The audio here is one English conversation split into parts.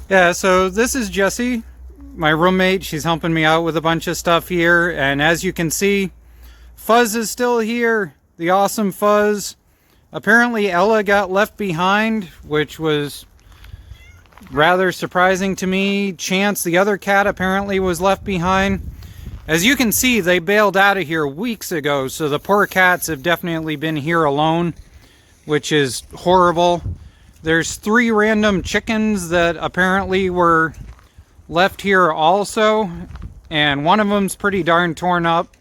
Yeah, so this is Jessie, my roommate. She's helping me out with a bunch of stuff here. And as you can see, Fuzz is still here. The awesome Fuzz. Apparently Ella got left behind, which was rather surprising to me. Chance, the other cat, apparently was left behind. As you can see, they bailed out of here weeks ago, so the poor cats have definitely been here alone, which is horrible. There's 3 random chickens that apparently were left here also, and one of them's pretty darn torn up.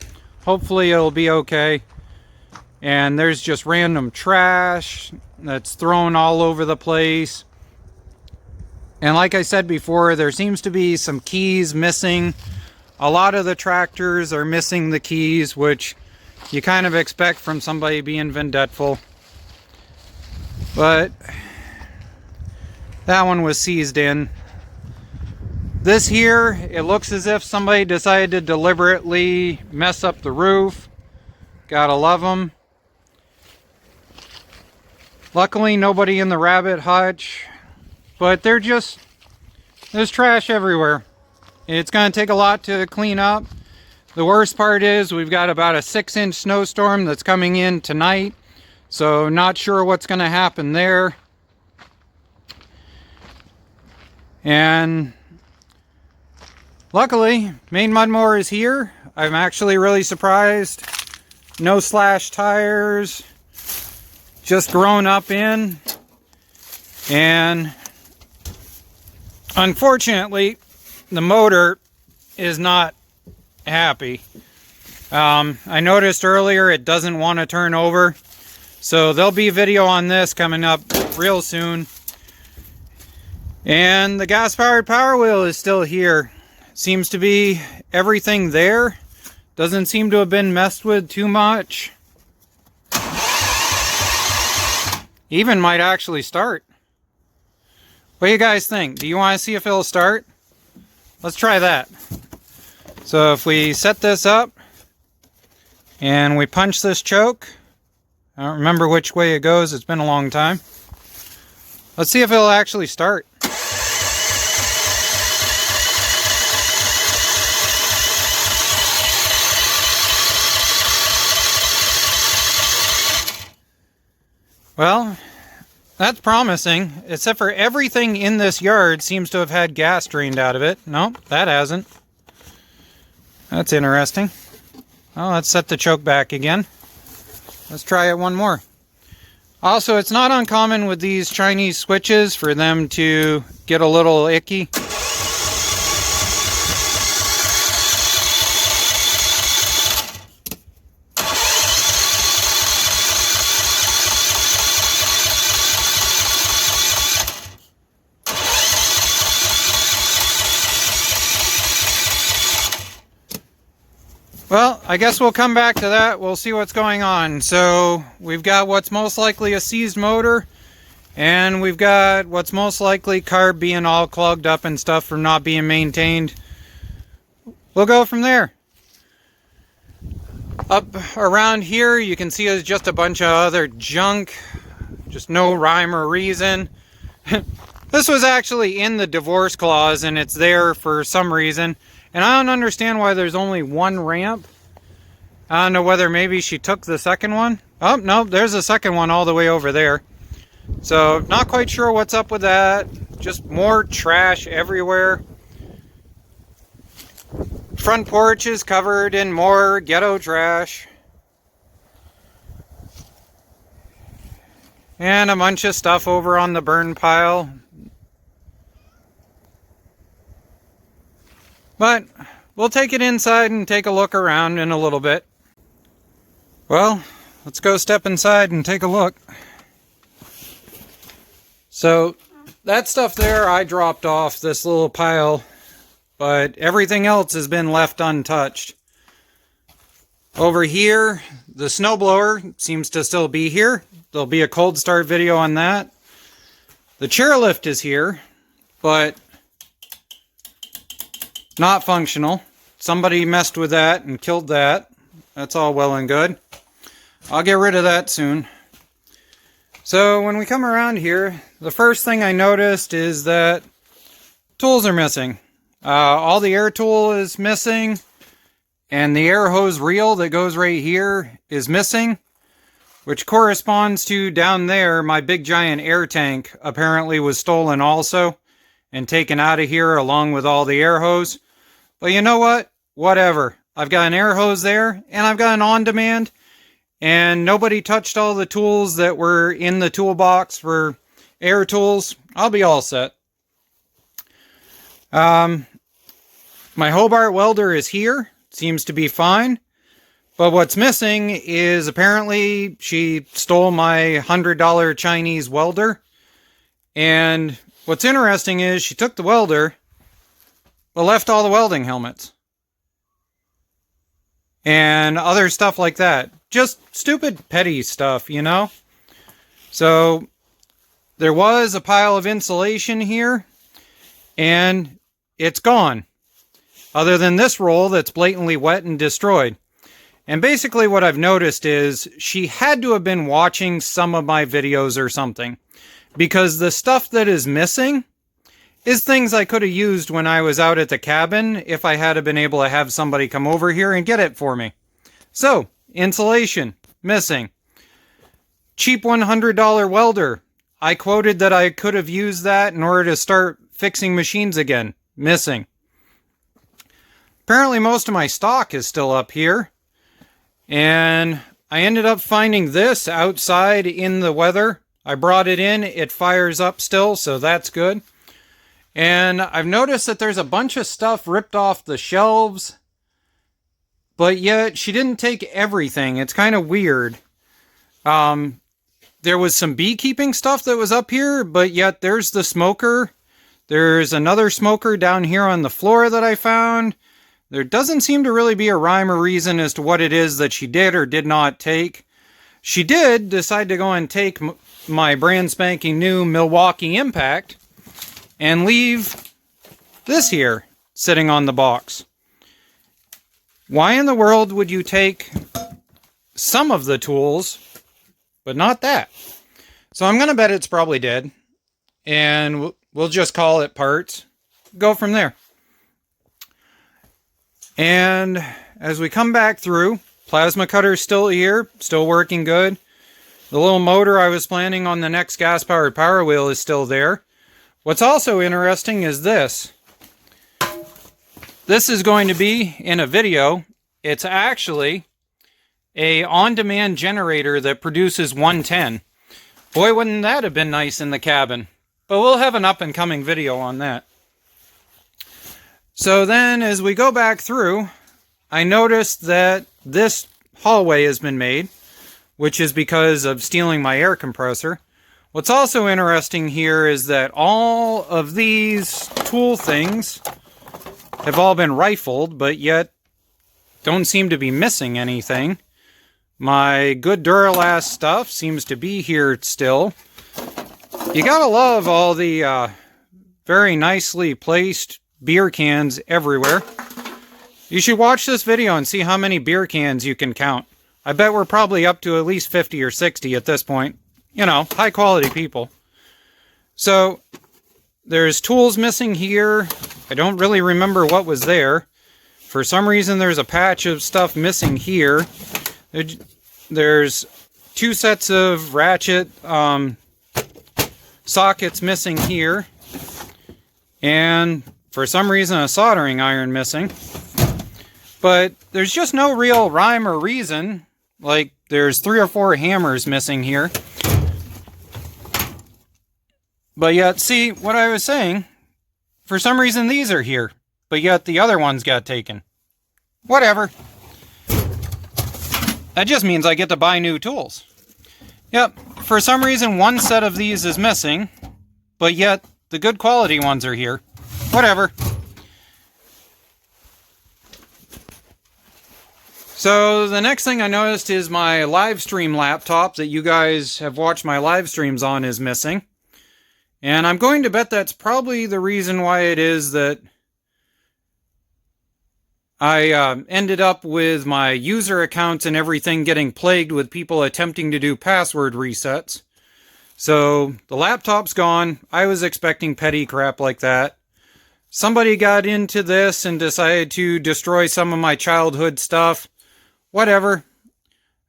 Hopefully it'll be okay. And there's just random trash that's thrown all over the place. And like I said before, there seems to be some keys missing. A lot of the tractors are missing the keys, which you kind of expect from somebody being vindictful. But that one was seized in. This here, it looks as if somebody decided to deliberately mess up the roof. Gotta love them. Luckily, nobody in the rabbit hutch. But there's trash everywhere. It's gonna take a lot to clean up. The worst part is we've got about a 6-inch snowstorm that's coming in tonight. So not sure what's gonna happen there. And luckily, Maine Mud Mower is here. I'm actually really surprised. No slash tires. Just grown up in. And unfortunately, the motor is not happy. I noticed earlier it doesn't want to turn over. So there'll be a video on this coming up real soon. And the gas-powered power wheel is still here. Seems to be everything there. Doesn't seem to have been messed with too much. Even might actually start. What do you guys think? Do you want to see if it'll start? Let's try that. So if we set this up and we punch this choke, I don't remember which way it goes, it's been a long time. Let's see if it'll actually start. Well, that's promising, except for everything in this yard seems to have had gas drained out of it. Nope, that hasn't. That's interesting. Well, let's set the choke back again. Let's try it one more. Also, it's not uncommon with these Chinese switches for them to get a little icky. Well, I guess we'll come back to that. We'll see what's going on. So we've got what's most likely a seized motor, and we've got what's most likely carb being all clogged up and stuff from not being maintained. We'll go from there. Up around here, you can see there's just a bunch of other junk. Just no rhyme or reason. This was actually in the divorce clause, and it's there for some reason. And I don't understand why there's only one ramp. I don't know whether maybe she took the second one. Oh, no, there's a second one all the way over there. So, not quite sure what's up with that. Just more trash everywhere. Front porch is covered in more ghetto trash. And a bunch of stuff over on the burn pile. But we'll take it inside and take a look around in a little bit. Well, let's go step inside and take a look. So that stuff there I dropped off this little pile, but everything else has been left untouched. Over here, the snowblower seems to still be here. There'll be a cold start video on that. The chairlift is here, but not functional. Somebody messed with that and killed that. That's all well and good. I'll get rid of that soon. So when we come around here, the first thing I noticed is that tools are missing. All the air tool is missing, and the air hose reel that goes right here is missing, which corresponds to down there, my big giant air tank apparently was stolen also and taken out of here along with all the air hose. But you know what? Whatever. I've got an air hose there, and I've got an on-demand, and nobody touched all the tools that were in the toolbox for air tools. I'll be all set. My Hobart welder is here. Seems to be fine. But what's missing is apparently she stole my $100 Chinese welder. And what's interesting is she took the welder, but left all the welding helmets. And other stuff like that. Just stupid, petty stuff, you know? So, there was a pile of insulation here, and it's gone. Other than this roll that's blatantly wet and destroyed. And basically what I've noticed is she had to have been watching some of my videos or something. Because the stuff that is missing is things I could have used when I was out at the cabin if I had been able to have somebody come over here and get it for me. So, insulation, missing. Cheap $100 welder. I quoted that I could have used that in order to start fixing machines again. Missing. Apparently most of my stock is still up here. And I ended up finding this outside in the weather. I brought it in. It fires up still, so that's good. And I've noticed that there's a bunch of stuff ripped off the shelves. But yet, she didn't take everything. It's kind of weird. There was some beekeeping stuff that was up here, but yet there's the smoker. There's another smoker down here on the floor that I found. There doesn't seem to really be a rhyme or reason as to what it is that she did or did not take. She did decide to go and take my brand spanking new Milwaukee Impact and leave this here sitting on the box. Why in the world would you take some of the tools, but not that? So I'm going to bet it's probably dead, and we'll just call it parts. Go from there. And as we come back through, plasma cutter's still here, still working good. The little motor I was planning on the next gas-powered power wheel is still there. What's also interesting is this. This is going to be in a video. It's actually a on-demand generator that produces 110. Boy, wouldn't that have been nice in the cabin. But we'll have an up-and-coming video on that. So then, as we go back through, I noticed that this hallway has been made, which is because of stealing my air compressor. What's also interesting here is that all of these tool things have all been rifled, but yet don't seem to be missing anything. My good Duralast stuff seems to be here still. You gotta love all the very nicely placed beer cans everywhere. You should watch this video and see how many beer cans you can count. I bet we're probably up to at least 50 or 60 at this point. You know, high quality people. So, there's tools missing here. I don't really remember what was there. For some reason there's a patch of stuff missing here. There's 2 sets of ratchet sockets missing here. And for some reason a soldering iron missing. But there's just no real rhyme or reason. Like, there's 3 or 4 hammers missing here. But yet, see, what I was saying, for some reason these are here. But yet the other ones got taken. Whatever. That just means I get to buy new tools. Yep, for some reason one set of these is missing. But yet, the good quality ones are here. Whatever. So the next thing I noticed is my live stream laptop that you guys have watched my live streams on is missing. And I'm going to bet that's probably the reason why it is that I ended up with my user accounts and everything getting plagued with people attempting to do password resets. So the laptop's gone. I was expecting petty crap like that. Somebody got into this and decided to destroy some of my childhood stuff. Whatever.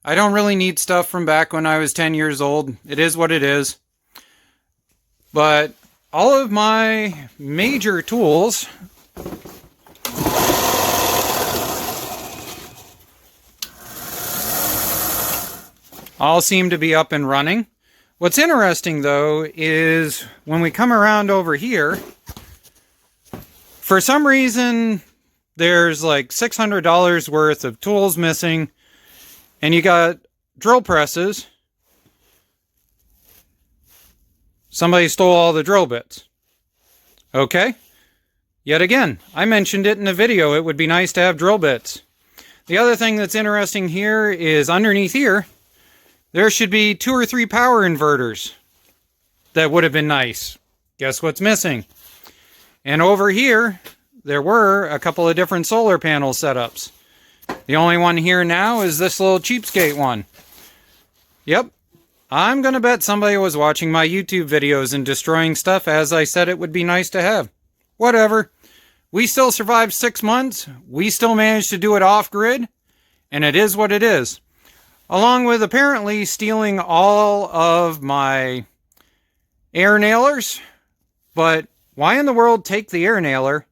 I don't really need stuff from back when I was 10 years old. It is what it is. But all of my major tools all seem to be up and running. What's interesting, though, is when we come around over here, for some reason, there's like $600 worth of tools missing, and you got drill presses. Somebody stole all the drill bits. Okay. Yet again, I mentioned it in the video. It would be nice to have drill bits. The other thing that's interesting here is underneath here, there should be 2 or 3 power inverters. That would have been nice. Guess what's missing? And over here, there were a couple of different solar panel setups. The only one here now is this little cheapskate one. Yep. I'm going to bet somebody was watching my YouTube videos and destroying stuff as I said it would be nice to have. Whatever. We still survived 6 months. We still managed to do it off-grid. And it is what it is. Along with apparently stealing all of my air nailers. But why in the world take the air nailer,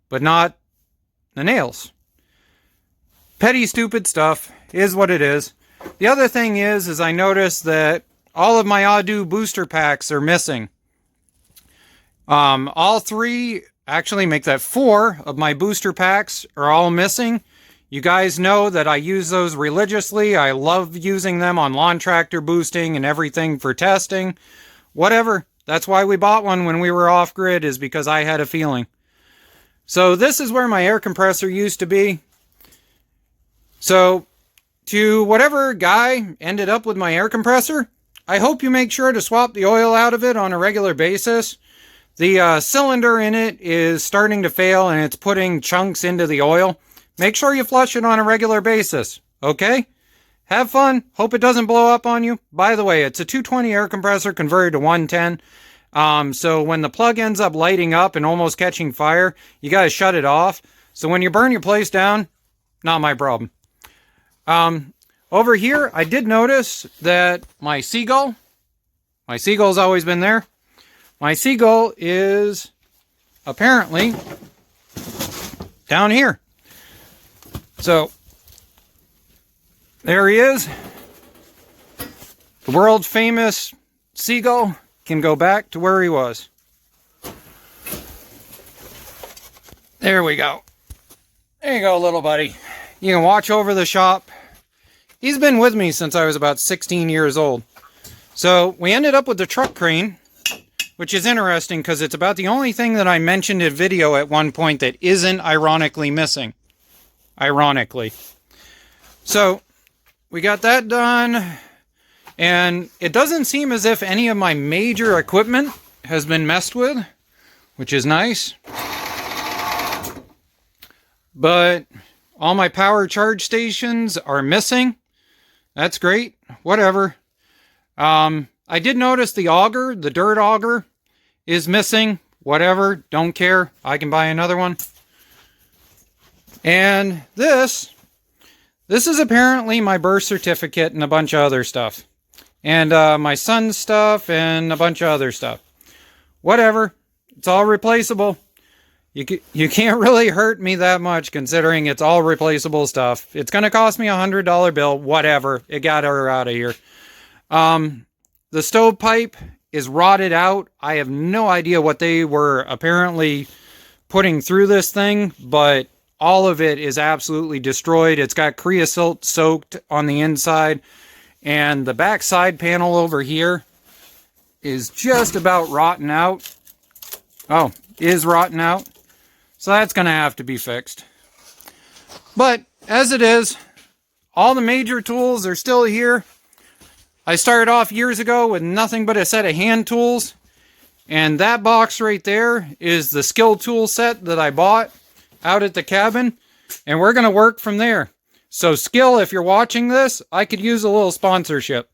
but not the nails? Petty, stupid stuff is what it is. The other thing is I noticed that all of my Adu booster packs are missing. All 3, actually make that 4 of my booster packs are all missing. You guys know that I use those religiously. I love using them on lawn tractor boosting and everything for testing. Whatever. That's why we bought one when we were off-grid, is because I had a feeling. So this is where my air compressor used to be. So, to whatever guy ended up with my air compressor, I hope you make sure to swap the oil out of it on a regular basis. The cylinder in it is starting to fail and it's putting chunks into the oil. Make sure you flush it on a regular basis, okay? Have fun. Hope it doesn't blow up on you. By the way, it's a 220 air compressor converted to 110. So when the plug ends up lighting up and almost catching fire, you gotta shut it off. So when you burn your place down, not my problem. Over here, I did notice that my seagull's always been there. My seagull is apparently down here. So, there he is. The world famous seagull can go back to where he was. There we go. There you go, little buddy. You can watch over the shop. He's been with me since I was about 16 years old. So we ended up with the truck crane, which is interesting because it's about the only thing that I mentioned in video at one point that isn't ironically missing. Ironically. So we got that done. And it doesn't seem as if any of my major equipment has been messed with, which is nice. But all my power charge stations are missing. That's great. Whatever. I did notice the auger, the dirt auger, is missing. Whatever. Don't care. I can buy another one. And this is apparently my birth certificate and a bunch of other stuff. And my son's stuff and a bunch of other stuff. Whatever. It's all replaceable. You can't really hurt me that much considering it's all replaceable stuff. It's going to cost me a $100 bill. Whatever. It got her out of here. The stovepipe is rotted out. I have no idea what they were apparently putting through this thing, but all of it is absolutely destroyed. It's got creosote soaked on the inside, and the back side panel over here is just about rotten out. Oh, is rotten out. So that's going to have to be fixed. But as it is, all the major tools are still here. I started off years ago with nothing but a set of hand tools. And that box right there is the skill tool set that I bought out at the cabin. And we're going to work from there. So Skill, if you're watching this, I could use a little sponsorship.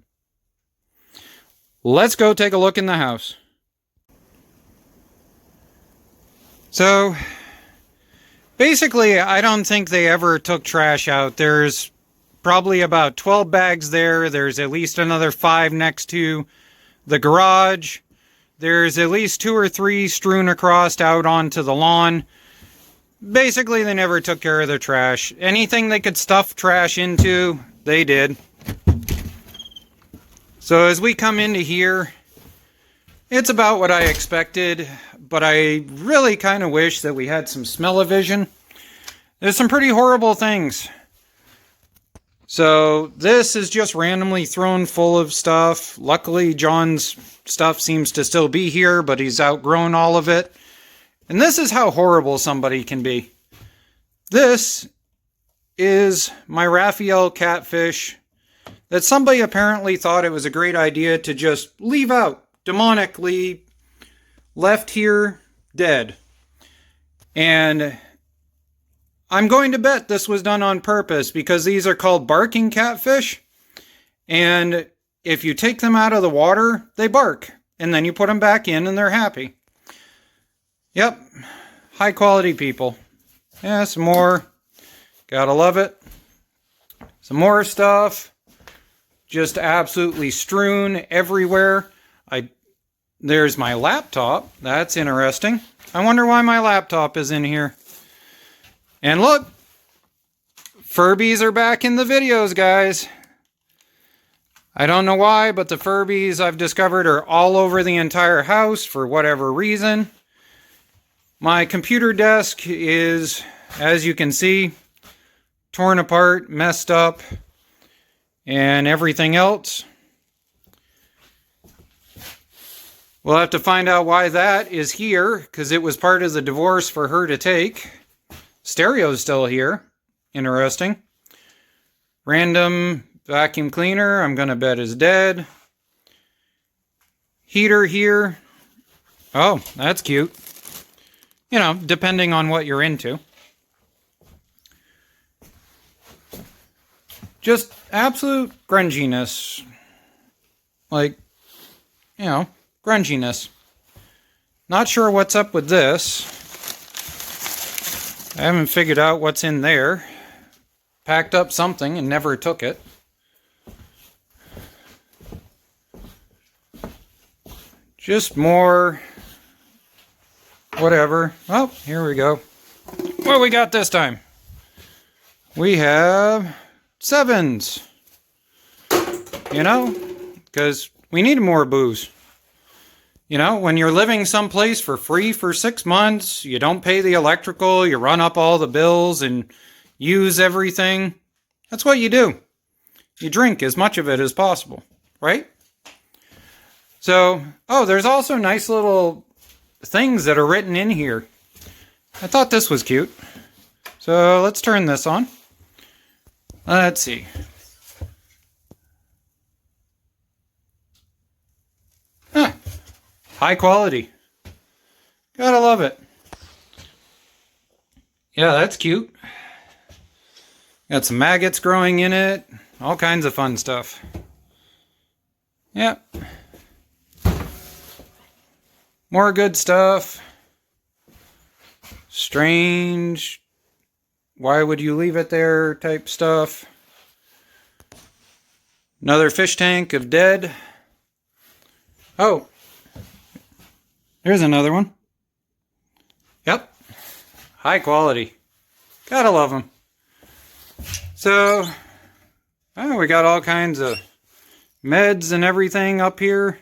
Let's go take a look in the house. So basically, I don't think they ever took trash out. There's probably about 12 bags there. There's at least another 5 next to the garage. There's at least 2 or 3 strewn across out onto the lawn. Basically, they never took care of their trash. Anything they could stuff trash into, they did. So as we come into here, it's about what I expected, but I really kind of wish that we had some smell-o-vision. There's some pretty horrible things. So this is just randomly thrown full of stuff. Luckily, John's stuff seems to still be here, but he's outgrown all of it. And this is how horrible somebody can be. This is my Raphael catfish that somebody apparently thought it was a great idea to just leave out, demonically left here dead. And I'm going to bet this was done on purpose because these are called barking catfish. And if you take them out of the water, they bark. And then you put them back in and they're happy. Yep. High quality people. Yeah, some more. Gotta love it. Some more stuff. Just absolutely strewn everywhere. There's my laptop. That's interesting. I wonder why my laptop is in here. And look, Furbies are back in the videos, guys. I don't know why, but the Furbies I've discovered are all over the entire house for whatever reason. My computer desk is, as you can see, torn apart, messed up, and everything else. We'll have to find out why that is here, because it was part of the divorce for her to take. Stereo's still here. Interesting. Random vacuum cleaner, I'm going to bet is dead. Heater here. Oh, that's cute. You know, depending on what you're into. Just absolute grunginess. Like, you know, grunginess. Not sure what's up with this. I haven't figured out what's in there. Packed up something and never took it. Just more whatever. Oh, here we go. What we got this time? We have 7s. You know, because we need more booze. You know, when you're living someplace for free for 6 months, you don't pay the electrical, you run up all the bills and use everything. That's what you do. You drink as much of it as possible, right? So, oh, there's also nice little things that are written in here. I thought this was cute. So let's turn this on. Let's see. Huh. High quality. Gotta love it. Yeah, that's cute. Got some maggots growing in it. All kinds of fun stuff. Yep. More good stuff. Strange. Why would you leave it there type stuff. Another fish tank of dead. Oh. There's another one. Yep. High quality. Gotta love them. So, oh, we got all kinds of meds and everything up here.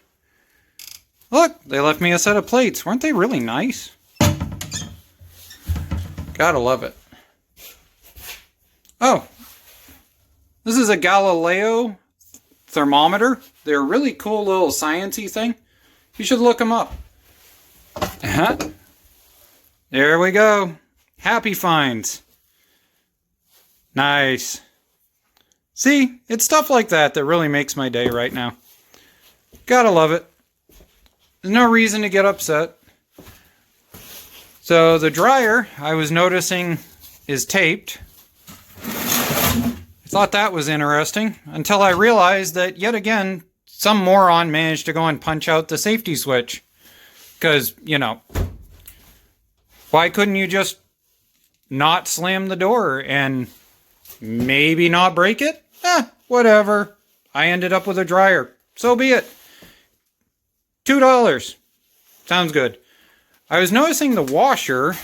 Look, they left me a set of plates. Weren't they really nice? Gotta love it. Oh, this is a Galileo thermometer. They're a really cool little sciencey thing. You should look them up. There we go. Happy finds. Nice. See, it's stuff like that that really makes my day right now. Gotta love it. There's no reason to get upset. So the dryer, I was noticing, is taped. I thought that was interesting until I realized that yet again, some moron managed to go and punch out the safety switch. Because, you know, Why couldn't you just not slam the door and maybe not break it? Whatever. I ended up with a dryer. So be it. $2. Sounds good. I was noticing the washer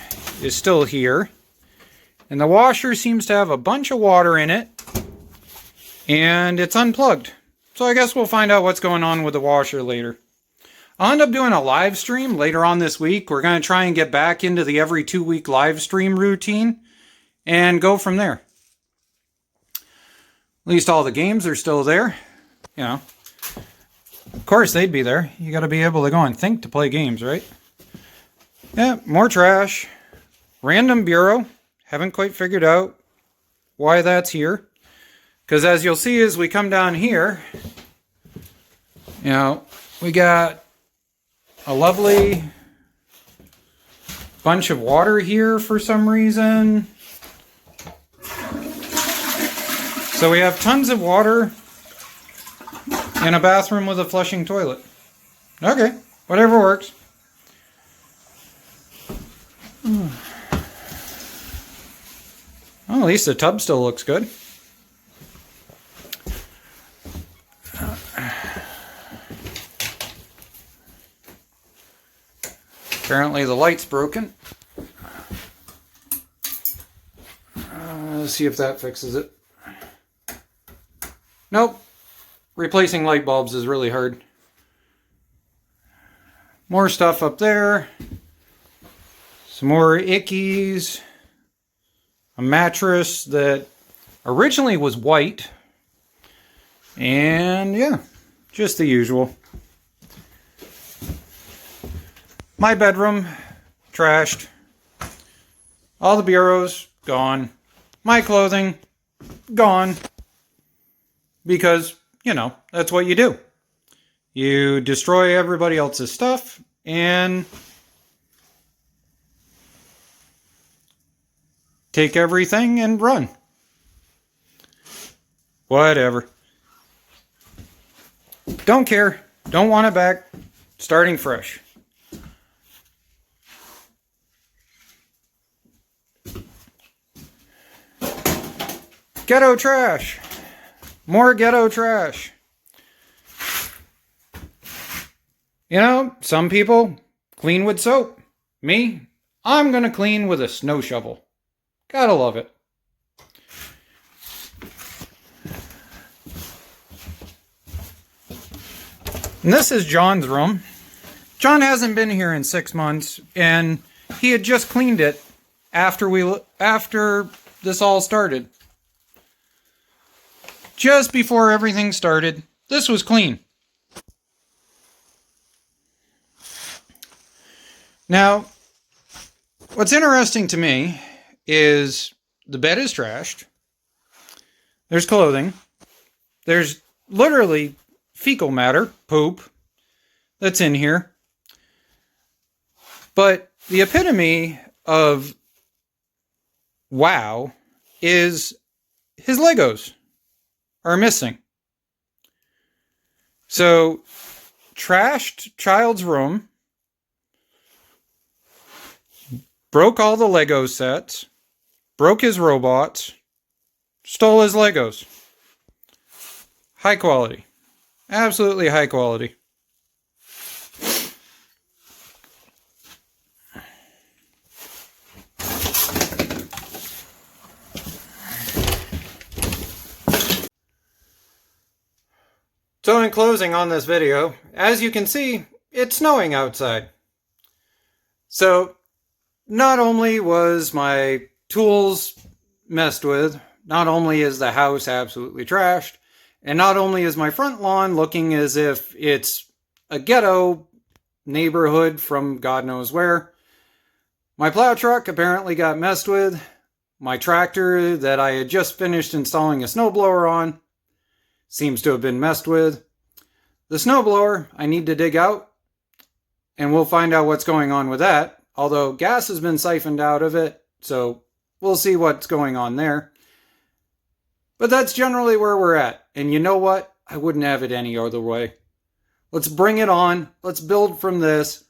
is still here. And the washer seems to have a bunch of water in it. And it's unplugged. So I guess we'll find out what's going on with the washer later. I'll end up doing a live stream later on this week. We're going to try and get back into the every 2-week live stream routine. And go from there. At least all the games are still there. You know. Of course they'd be there. You got to be able to go and think to play games, right? Yeah, more trash. Random bureau. Haven't quite figured out why that's here. Because as you'll see as we come down here, you know, we got a lovely bunch of water here for some reason. So we have tons of water in a bathroom with a flushing toilet. Okay, whatever works. Well, at least the tub still looks good. Apparently the light's broken. Let's see if that fixes it. Nope. Replacing light bulbs is really hard. More stuff up there. Some more ickies. A mattress that originally was white. And yeah, just the usual. My bedroom, trashed. All the bureaus, gone. My clothing, gone. Because, you know, that's what you do. You destroy everybody else's stuff and take everything and run. Whatever. Don't care. Don't want it back. Starting fresh. Ghetto trash. More ghetto trash. You know, some people clean with soap. Me, I'm gonna clean with a snow shovel. Gotta love it. And this is John's room. John hasn't been here in 6 months, and he had just cleaned it after this all started. Just before everything started, this was clean. Now, what's interesting to me is the bed is trashed. There's clothing. There's literally fecal matter, poop, that's in here. But the epitome of wow is his Legos are missing. So, trashed child's room, broke all the Lego sets, broke his robots, stole his Legos. High quality. Absolutely high quality. So in closing on this video, as you can see, it's snowing outside. So not only was my tools messed with, not only is the house absolutely trashed, and not only is my front lawn looking as if it's a ghetto neighborhood from God knows where, my plow truck apparently got messed with, my tractor that I had just finished installing a snowblower on seems to have been messed with. The snowblower I need to dig out, and we'll find out what's going on with that. Although gas has been siphoned out of it, so we'll see what's going on there. But that's generally where we're at. And you know what? I wouldn't have it any other way. Let's bring it on. Let's build from this.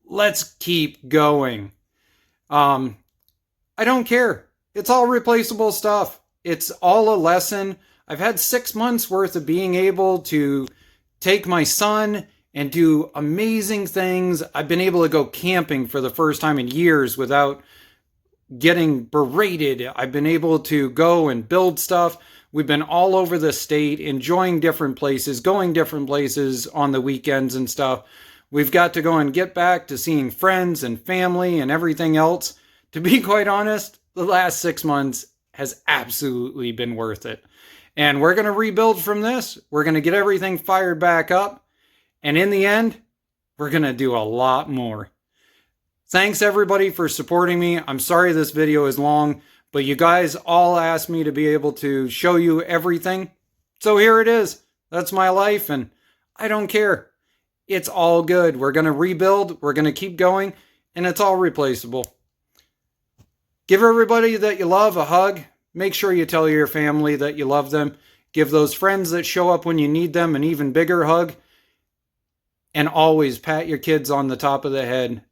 Let's keep going. I don't care. It's all replaceable stuff. It's all a lesson. I've had 6 months worth of being able to take my son and do amazing things. I've been able to go camping for the first time in years without getting berated. I've been able to go and build stuff. We've been all over the state, enjoying different places, going different places on the weekends and stuff. We've got to go and get back to seeing friends and family and everything else. To be quite honest, the last 6 months has absolutely been worth it. And we're going to rebuild from this. We're going to get everything fired back up. And in the end, we're going to do a lot more. Thanks everybody for supporting me. I'm sorry this video is long, but you guys all asked me to be able to show you everything. So here it is. That's my life, and I don't care. It's all good. We're going to rebuild. We're going to keep going, and it's all replaceable. Give everybody that you love a hug. Make sure you tell your family that you love them. Give those friends that show up when you need them an even bigger hug. And always pat your kids on the top of the head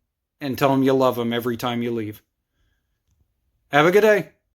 and tell them you love them every time you leave. Have a good day.